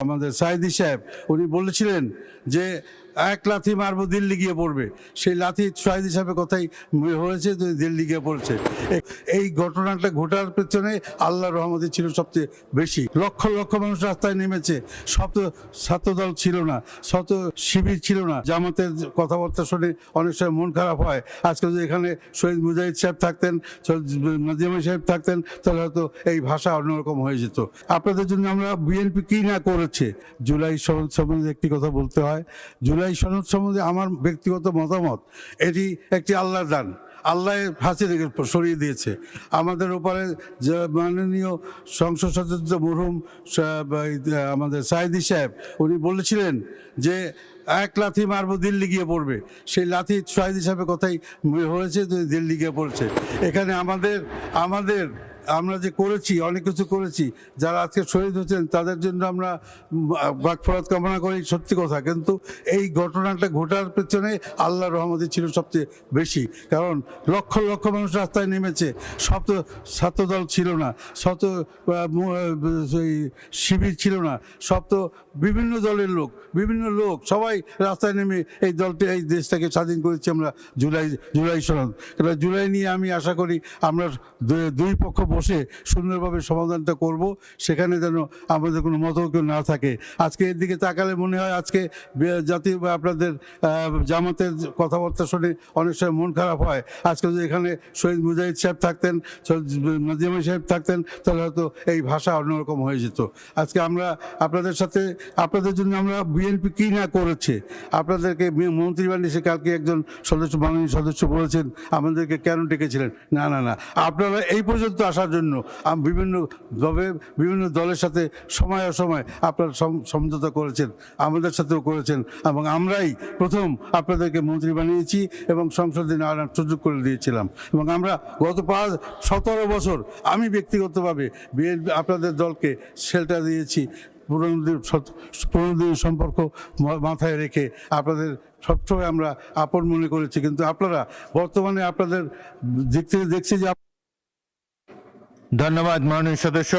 আমাদের সাইদি সাহেব উনি বলেছিলেন যে এক লাথি মারবো দিল্লি গিয়ে পড়বে, সেই লাথি সাইদি সাহেবের কথাই হয়েছে, দিল্লি গিয়ে পড়ছে। এই ঘটনাটা ঘটার পেছনে আল্লাহর রহমতে ছিল সবচেয়ে বেশি। লক্ষ লক্ষ মানুষ রাস্তায় নেমেছে, সব তো ছাত্রদল ছিল না, শত শিবির ছিল না। জামাতের কথাবার্তা শুনে অনেক সময় মন খারাপ হয়। আজকে যদি এখানে শহীদ মুজাহিদ সাহেব থাকতেন, নাজিমা সাহেব থাকতেন, তাহলে হয়তো এই ভাষা অন্যরকম হয়ে যেত। আপনাদের জন্য আমরা বিএনপি কি না করেছে, জুলাই সনদ সম্বন্ধে একটি কথা বলতে হয়। জুলাই সনদ সম্বন্ধে আমার ব্যক্তিগত মতামত, এটি একটি আল্লাহর দান। আল্লাহ হাসি থেকে সরিয়ে দিয়েছে আমাদের উপরে। যে মাননীয় সংসদ সদস্য মরহুম আমাদের সাইদি সাহেব উনি বলেছিলেন যে এক লাথি মারবো দিল্লি গিয়ে পড়বে, সেই লাথি সাইদি সাহেবের কথাই হয়েছে, দিল্লি গিয়ে পড়ছে। এখানে আমরা যে করেছি, অনেক কিছু করেছি, যারা আজকে শহীদ হচ্ছেন তাদের জন্য আমরা মাগফিরাত কামনা করি, সত্যি কথা। কিন্তু এই ঘটনাটা ঘটার পেছনে আল্লাহর রহমতে ছিল সবচেয়ে বেশি, কারণ লক্ষ লক্ষ মানুষ রাস্তায় নেমেছে, সব তো ছাত্রদল ছিল না, শত শিবির ছিল না, সব তো বিভিন্ন দলের লোক সবাই রাস্তায় নেমে এই দেশটাকে স্বাধীন করেছি আমরা। জুলাই সনদ, জুলাই নিয়ে আমি আশা করি আমরা দুই পক্ষ বসে সুন্দরভাবে সমাধানটা করব, সেখানে যেন আমাদের কোনো মতৈক্য না থাকে। আজকে এর দিকে তাকালে মনে হয় আজকে জাতীয় আপনাদের জামাতের কথাবার্তা শুনে অনেক সময় মন খারাপ হয়। আজকে যদি এখানে শহীদ মুজাহিদ সাহেব থাকতেন, নাজিমা সাহেব থাকতেন, তাহলে হয়তো এই ভাষা অন্যরকম হয়ে যেত। আজকে আমরা আপনাদের জন্য আমরা বিএনপি কি না করেছে, আপনাদেরকে মন্ত্রিবাহিনী কালকে একজন মাননীয় সদস্য বলেছেন আমাদেরকে কেন ডেকেছিলেন। না, আপনারা এই পর্যন্ত আসার জন্য বিভিন্ন দলের সাথে সময় অসময় আপনারা সমঝোতা করেছেন, আমাদের সাথেও করেছেন, এবং আমরাই প্রথম আপনাদেরকে মন্ত্রী বানিয়েছি এবং সংসদে আনার সুযোগ করে দিয়েছিলাম। এবং আমরা গত 17 বছর আমি ব্যক্তিগতভাবে আপনাদের দলকে শেল্টার দিয়েছি, পুরনো দিনের সম্পর্ক মাথায় রেখে আপনাদের সবসময় আমরা আপন মনে করেছি। কিন্তু আপনারা বর্তমানে আপনাদের দিক থেকে দেখছি যে। ধন্যবাদ মাননীয় সদস্য।